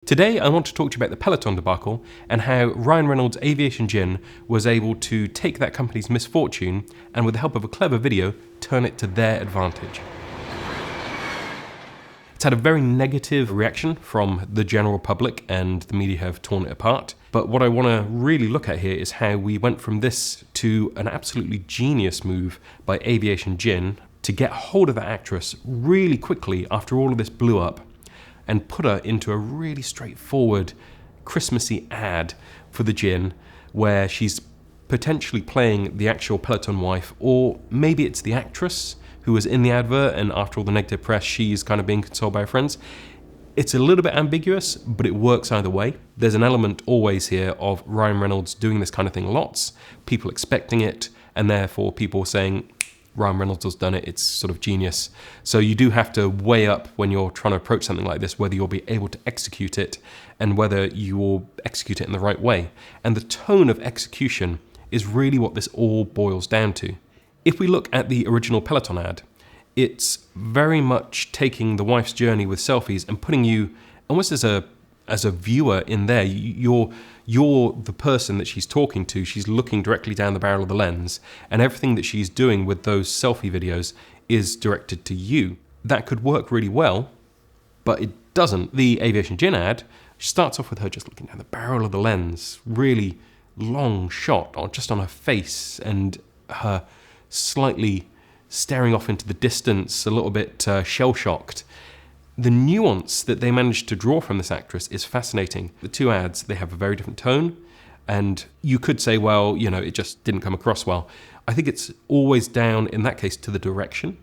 Today I want to talk to you about the Peloton debacle and how Ryan Reynolds' Aviation gin was able to take that company's misfortune and with the help of a clever video, turn it to their advantage. It's had a very negative reaction from the general public and the media have torn it apart. But what I want to really look at here is how we went from this to an absolutely genius move by Aviation Gin to get hold of that actress really quickly after all of this blew up and put her into a really straightforward Christmassy ad for the gin where she's potentially playing the actual Peloton wife, or maybe it's the actress who was in the advert and after all the negative press she's kind of being consoled by her friends. It's a little bit ambiguous, but it works either way. There's an element always here of Ryan Reynolds doing this kind of thing lots, people expecting it, and therefore people saying, Ryan Reynolds has done it, it's sort of genius. So you do have to weigh up when you're trying to approach something like this, whether you'll be able to execute it and whether you will execute it in the right way. And the tone of execution is really what this all boils down to. If we look at the original Peloton ad, it's very much taking the wife's journey with selfies and putting you almost as a viewer in there. You're the person that she's talking to. She's looking directly down the barrel of the lens, and everything that she's doing with those selfie videos is directed to you. That could work really well, but it doesn't. The Aviation Gin ad starts off with her just looking down the barrel of the lens, really long shot just on her face and her slightly staring off into the distance, a little bit shell-shocked. The nuance that they managed to draw from this actress is fascinating. The two ads, they have a very different tone, and you could say, well, it just didn't come across well. I think it's always down, in that case, to the direction.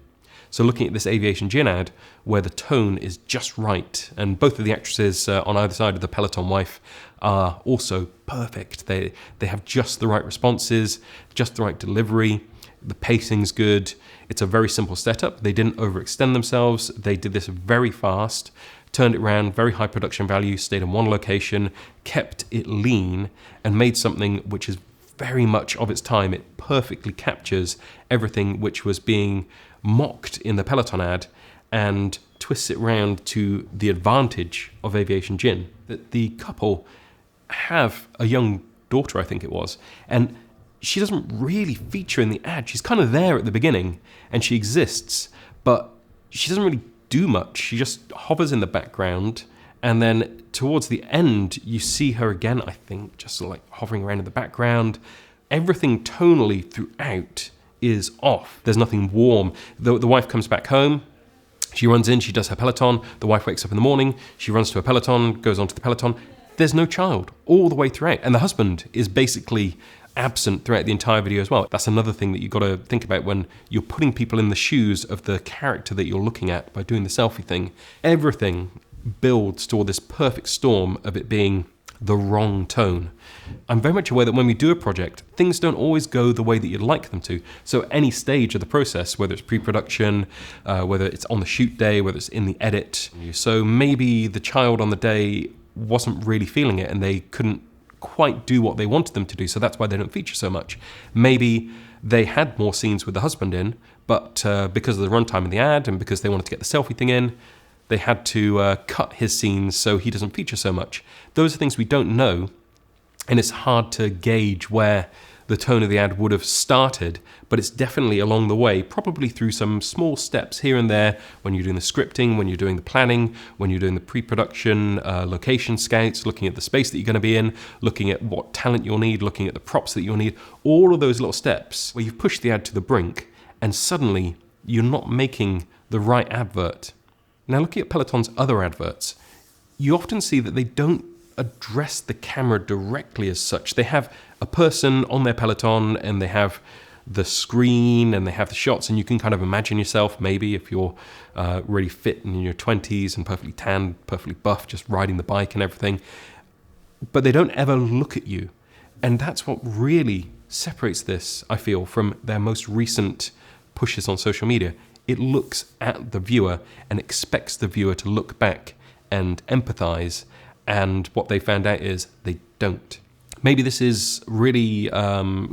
So looking at this Aviation Gin ad, where the tone is just right, and both of the actresses on either side of the Peloton wife are also perfect. They have just the right responses, just the right delivery. The pacing's good. It's a very simple setup. They didn't overextend themselves. They did this very fast, turned it around, very high production value, stayed in one location, kept it lean, and made something which is very much of its time. It perfectly captures everything which was being mocked in the Peloton ad and twists it round to the advantage of Aviation Gin. That the couple have a young daughter, I think it was, and she doesn't really feature in the ad. She's kind of there at the beginning and she exists, but she doesn't really do much. She just hovers in the background, and then towards the end you see her again, I think, just sort of like hovering around in the background. Everything tonally throughout is off. There's nothing warm. The wife comes back home. She runs in, she does her Peloton. The wife wakes up in the morning, she runs to her Peloton, goes onto the Peloton. There's no child all the way throughout. And the husband is basically absent throughout the entire video as well. That's another thing that you've got to think about when you're putting people in the shoes of the character that you're looking at by doing the selfie thing. Everything builds toward this perfect storm of it being the wrong tone. I'm very much aware that when we do a project, things don't always go the way that you'd like them to. So any stage of the process, whether it's pre-production, whether it's on the shoot day, whether it's in the edit, so maybe the child on the day wasn't really feeling it and they couldn't quite do what they wanted them to do, so that's why they don't feature so much. Maybe they had more scenes with the husband in, but because of the runtime of the ad and because they wanted to get the selfie thing in, they had to cut his scenes so he doesn't feature so much. Those are things we don't know, and it's hard to gauge where the tone of the ad would have started, but it's definitely along the way, probably through some small steps here and there when you're doing the scripting, when you're doing the planning, when you're doing the pre-production, location scouts, looking at the space that you're going to be in, looking at what talent you'll need, looking at the props that you'll need, all of those little steps where you've pushed the ad to the brink and suddenly you're not making the right advert. Now looking at Peloton's other adverts, you often see that they don't address the camera directly as such. They have a person on their Peloton and they have the screen and they have the shots, and you can kind of imagine yourself, maybe if you're really fit and in your 20s and perfectly tanned, perfectly buff, just riding the bike and everything. But they don't ever look at you. And that's what really separates this, I feel, from their most recent pushes on social media. It looks at the viewer and expects the viewer to look back and empathize, and what they found out is they don't. Maybe this is really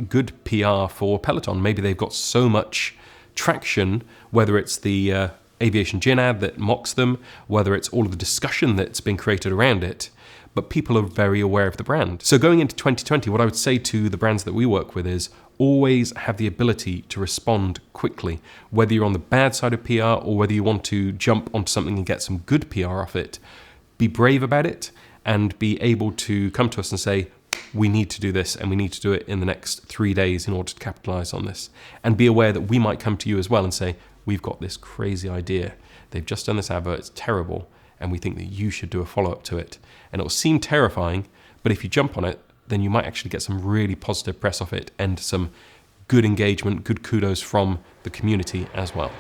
good PR for Peloton. Maybe they've got so much traction, whether it's the Aviation Gin ad that mocks them, whether it's all of the discussion that's been created around it, but people are very aware of the brand. So going into 2020, what I would say to the brands that we work with is always have the ability to respond quickly, whether you're on the bad side of PR or whether you want to jump onto something and get some good PR off it. Be brave about it and be able to come to us and say, we need to do this and we need to do it in the next 3 days in order to capitalize on this. And be aware that we might come to you as well and say, we've got this crazy idea. They've just done this advert, it's terrible, and we think that you should do a follow-up to it. And it will seem terrifying, but if you jump on it, then you might actually get some really positive press off it and some good engagement, good kudos from the community as well.